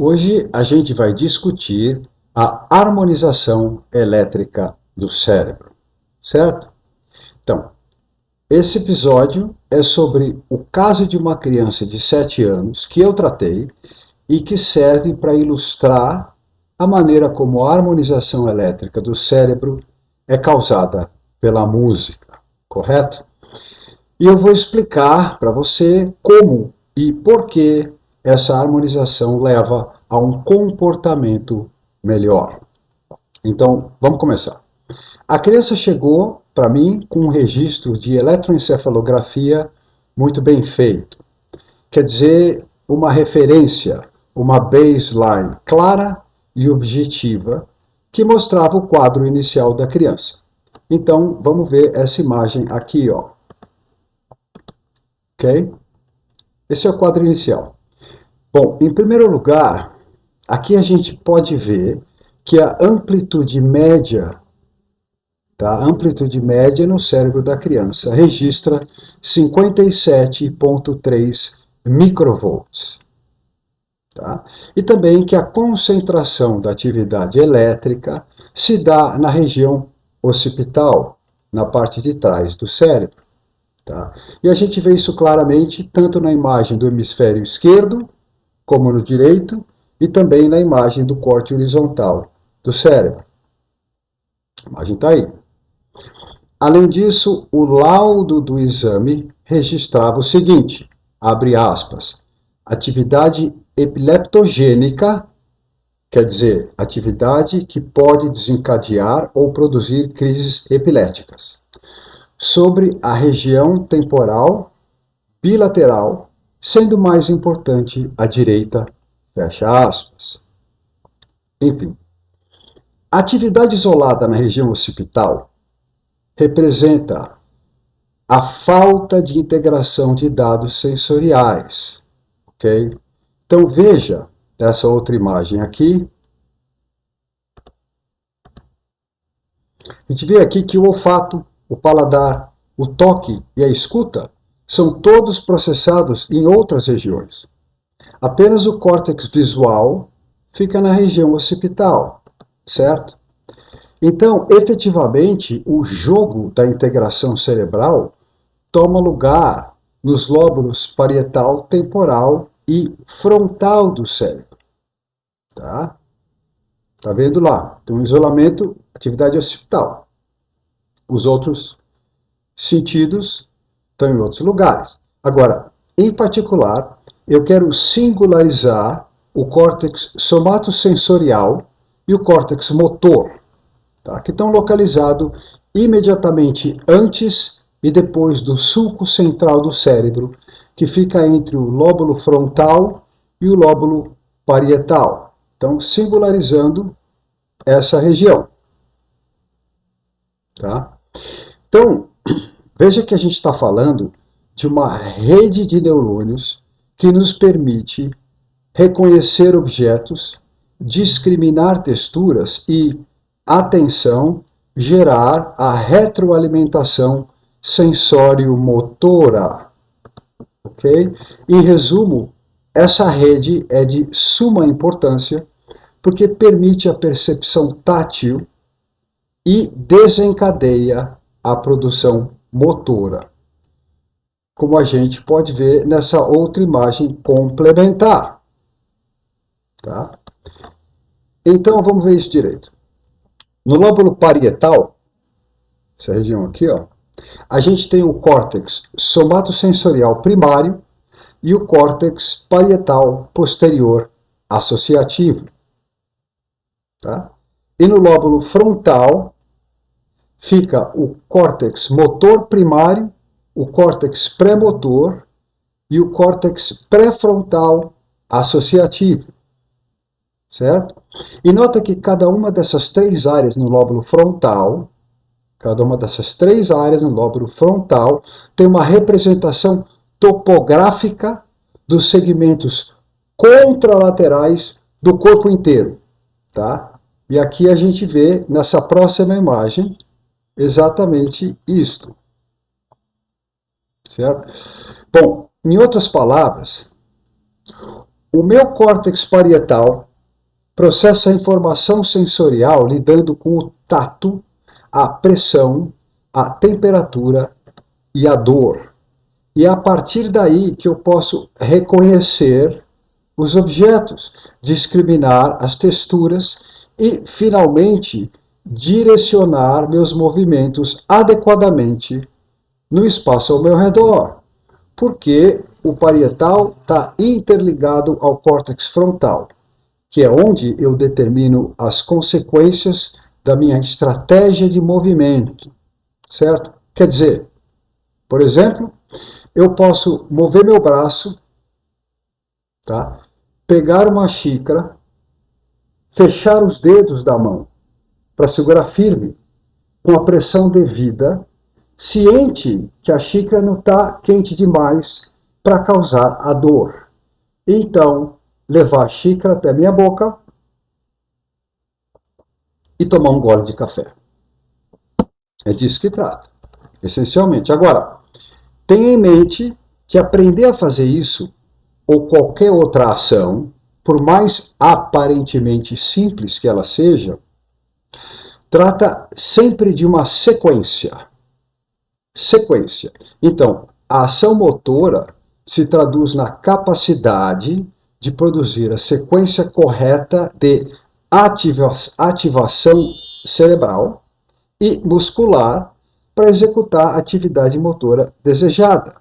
Hoje a gente vai discutir a harmonização elétrica do cérebro, certo? Então, esse episódio é sobre o caso de uma criança de 7 anos que eu tratei e que serve para ilustrar a maneira como a harmonização elétrica do cérebro é causada pela música, correto? E eu vou explicar para você como e por que essa harmonização leva a um comportamento melhor. Então, vamos começar. A criança chegou para mim com um registro de eletroencefalografia muito bem feito. Quer dizer, uma referência, uma baseline clara e objetiva que mostrava o quadro inicial da criança. Então, vamos ver essa imagem aqui, ó. Ok? Esse é o quadro inicial. Bom, em primeiro lugar, aqui a gente pode ver que a amplitude média, tá? A amplitude média no cérebro da criança registra 57,3 microvolts. Tá? E também que a concentração da atividade elétrica se dá na região occipital, na parte de trás do cérebro. Tá? E a gente vê isso claramente tanto na imagem do hemisfério esquerdo, como no direito, e também na imagem do corte horizontal do cérebro. A imagem está aí. Além disso, o laudo do exame registrava o seguinte, abre aspas, atividade epileptogênica, quer dizer, atividade que pode desencadear ou produzir crises epiléticas, sobre a região temporal bilateral, sendo mais importante a direita, fecha aspas. Enfim, a atividade isolada na região occipital representa a falta de integração de dados sensoriais, ok? Então veja essa outra imagem aqui. A gente vê aqui que o olfato, o paladar, o toque e a escuta são todos processados em outras regiões. Apenas o córtex visual fica na região occipital, certo? Então, efetivamente, o jogo da integração cerebral toma lugar nos lóbulos parietal, temporal e frontal do cérebro. Tá? Tá vendo lá? Tem um isolamento, atividade occipital. Os outros sentidos estão em outros lugares. Agora, em particular, eu quero singularizar o córtex somatosensorial e o córtex motor, tá? Que estão localizados imediatamente antes e depois do sulco central do cérebro, que fica entre o lóbulo frontal e o lóbulo parietal. Então, singularizando essa região. Tá? Então, veja que a gente está falando de uma rede de neurônios que nos permite reconhecer objetos, discriminar texturas e, atenção, gerar a retroalimentação sensório-motora. Ok? Em resumo, essa rede é de suma importância porque permite a percepção tátil e desencadeia a produção motora, como a gente pode ver nessa outra imagem complementar. Tá? Então vamos ver isso direito. No lóbulo parietal, essa região aqui, ó, a gente tem o córtex somatosensorial primário e o córtex parietal posterior associativo. Tá? E no lóbulo frontal fica o córtex motor primário, o córtex pré-motor e o córtex pré-frontal associativo. Certo? E nota que cada uma dessas três áreas no lóbulo frontal, tem uma representação topográfica dos segmentos contralaterais do corpo inteiro. Tá? E aqui a gente vê nessa próxima imagem exatamente isto. Certo? Bom, em outras palavras, O meu córtex parietal processa a informação sensorial lidando com o tato, a pressão, a temperatura e a dor. E é a partir daí que eu posso reconhecer os objetos, discriminar as texturas e, finalmente, direcionar meus movimentos adequadamente no espaço ao meu redor, porque o parietal está interligado ao córtex frontal, que é onde eu determino as consequências da minha estratégia de movimento, certo? Quer dizer, por exemplo, eu posso mover meu braço, tá? Pegar uma xícara, fechar os dedos da mão para segurar firme, com a pressão devida, ciente que a xícara não está quente demais para causar a dor. Então, levar a xícara até minha boca e tomar um gole de café. É disso que trata, essencialmente. Agora, tenha em mente que aprender a fazer isso, ou qualquer outra ação, por mais aparentemente simples que ela seja, trata sempre de uma sequência. Sequência. Então, a ação motora se traduz na capacidade de produzir a sequência correta de ativação cerebral e muscular para executar a atividade motora desejada.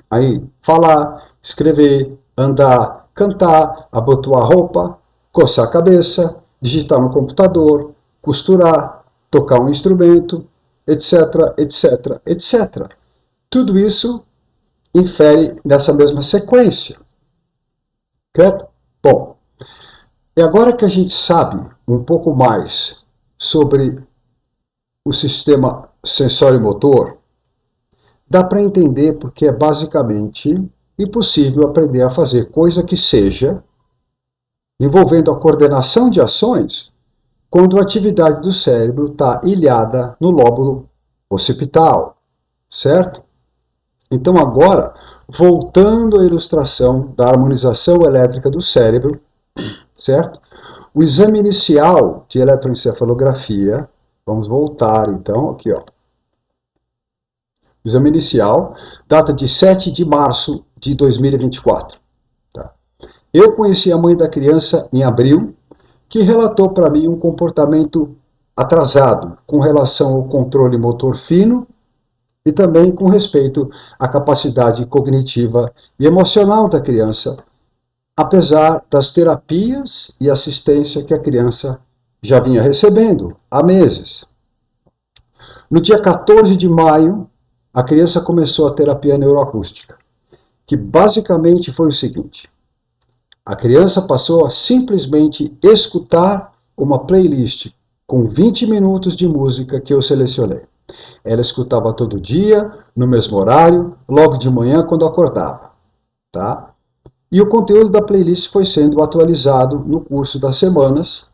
Aí, falar, escrever, andar, cantar, abotoar roupa, coçar a cabeça, digitar no computador, costurar, tocar um instrumento, etc, etc, etc. Tudo isso infere nessa mesma sequência. Correto? Bom, e agora que a gente sabe um pouco mais sobre o sistema sensório-motor, dá para entender porque é basicamente impossível aprender a fazer coisa que seja envolvendo a coordenação de ações quando a atividade do cérebro está ilhada no lóbulo occipital, certo? Então agora, voltando à ilustração da harmonização elétrica do cérebro, certo? O exame inicial de eletroencefalografia, vamos voltar então, aqui ó. O exame inicial data de 7 de março de 2024. Tá? Eu conheci a mãe da criança em abril, que relatou para mim um comportamento atrasado com relação ao controle motor fino e também com respeito à capacidade cognitiva e emocional da criança, apesar das terapias e assistência que a criança já vinha recebendo há meses. No dia 14 de maio, a criança começou a terapia neuroacústica, que basicamente foi o seguinte: a criança passou a simplesmente escutar uma playlist com 20 minutos de música que eu selecionei. Ela escutava todo dia, no mesmo horário, logo de manhã quando acordava. Tá? E o conteúdo da playlist foi sendo atualizado no curso das semanas,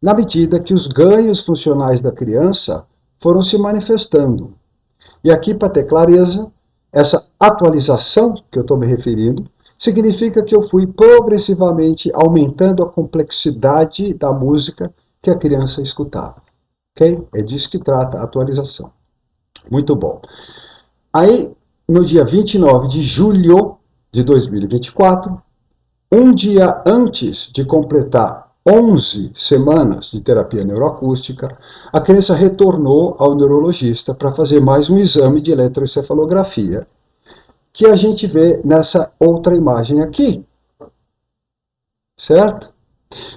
na medida que os ganhos funcionais da criança foram se manifestando. E aqui, para ter clareza, essa atualização que eu estou me referindo significa que eu fui progressivamente aumentando a complexidade da música que a criança escutava. Ok? É disso que trata a atualização. Muito bom. Aí, no dia 29 de julho de 2024, um dia antes de completar 11 semanas de terapia neuroacústica, a criança retornou ao neurologista para fazer mais um exame de eletroencefalografia, que a gente vê nessa outra imagem aqui. Certo?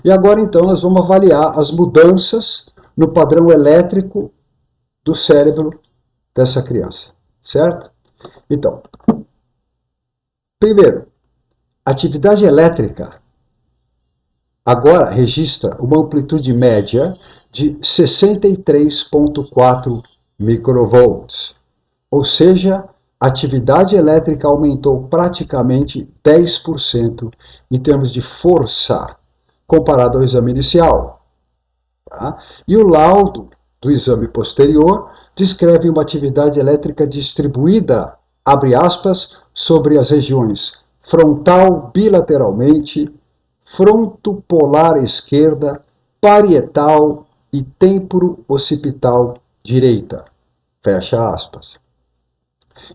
E agora então nós vamos avaliar as mudanças no padrão elétrico do cérebro dessa criança. Certo? Então, primeiro, atividade elétrica agora registra uma amplitude média de 63,4 microvolts, ou seja, a atividade elétrica aumentou praticamente 10% em termos de força, comparado ao exame inicial. Tá? E o laudo do exame posterior descreve uma atividade elétrica distribuída, abre aspas, sobre as regiões frontal bilateralmente, frontopolar esquerda, parietal e temporo-occipital direita. Fecha aspas.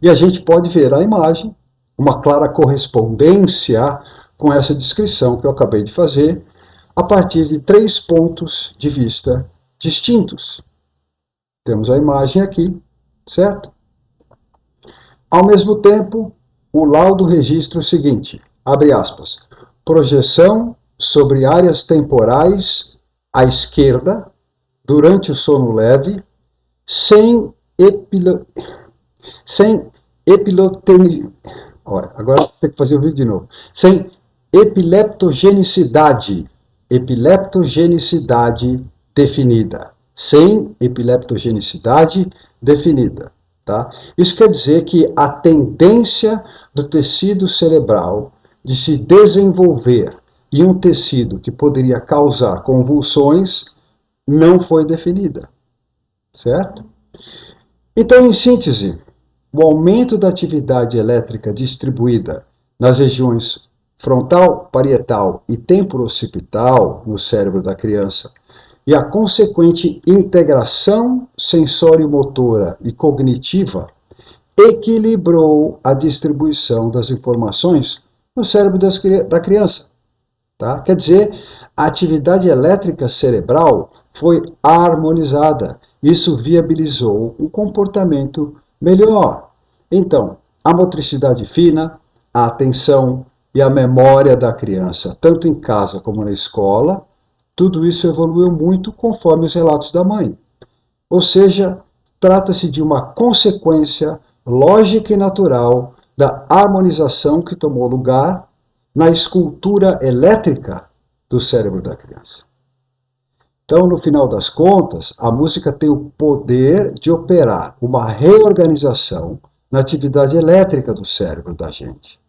E a gente pode ver a imagem, uma clara correspondência com essa descrição que eu acabei de fazer, a partir de 3 pontos de vista distintos. Temos a imagem aqui, certo? Ao mesmo tempo, o laudo registra o seguinte, abre aspas, projeção sobre áreas temporais à esquerda, durante o sono leve, sem epilotenia. Agora tem que fazer o vídeo de novo. Sem epileptogenicidade definida. Sem epileptogenicidade definida. Tá? Isso quer dizer que a tendência do tecido cerebral de se desenvolver em um tecido que poderia causar convulsões não foi definida. Certo? Então, em síntese, o aumento da atividade elétrica distribuída nas regiões frontal, parietal e temporo-occipital no cérebro da criança e a consequente integração sensório-motora e cognitiva equilibrou a distribuição das informações no cérebro da criança. Tá? Quer dizer, a atividade elétrica cerebral foi harmonizada. Isso viabilizou um comportamento melhor. Então, a motricidade fina, a atenção e a memória da criança, tanto em casa como na escola, tudo isso evoluiu muito conforme os relatos da mãe. Ou seja, trata-se de uma consequência lógica e natural da harmonização que tomou lugar na escultura elétrica do cérebro da criança. Então, no final das contas, a música tem o poder de operar uma reorganização na atividade elétrica do cérebro da gente.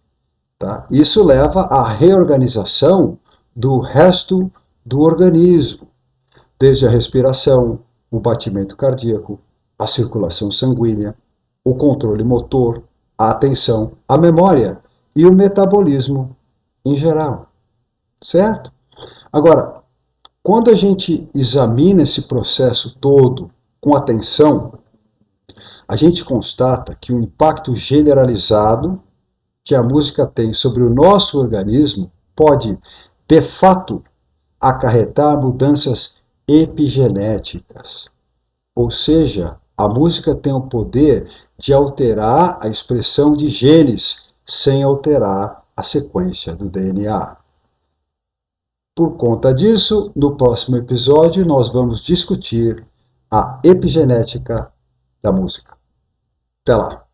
Tá? Isso leva à reorganização do resto do organismo, desde a respiração, o batimento cardíaco, a circulação sanguínea, o controle motor, a atenção, a memória e o metabolismo em geral. Certo? Agora, quando a gente examina esse processo todo com atenção, a gente constata que o impacto generalizado que a música tem sobre o nosso organismo pode, de fato, acarretar mudanças epigenéticas. Ou seja, a música tem o poder de alterar a expressão de genes sem alterar a sequência do DNA. Por conta disso, no próximo episódio nós vamos discutir a epigenética da música. Até lá!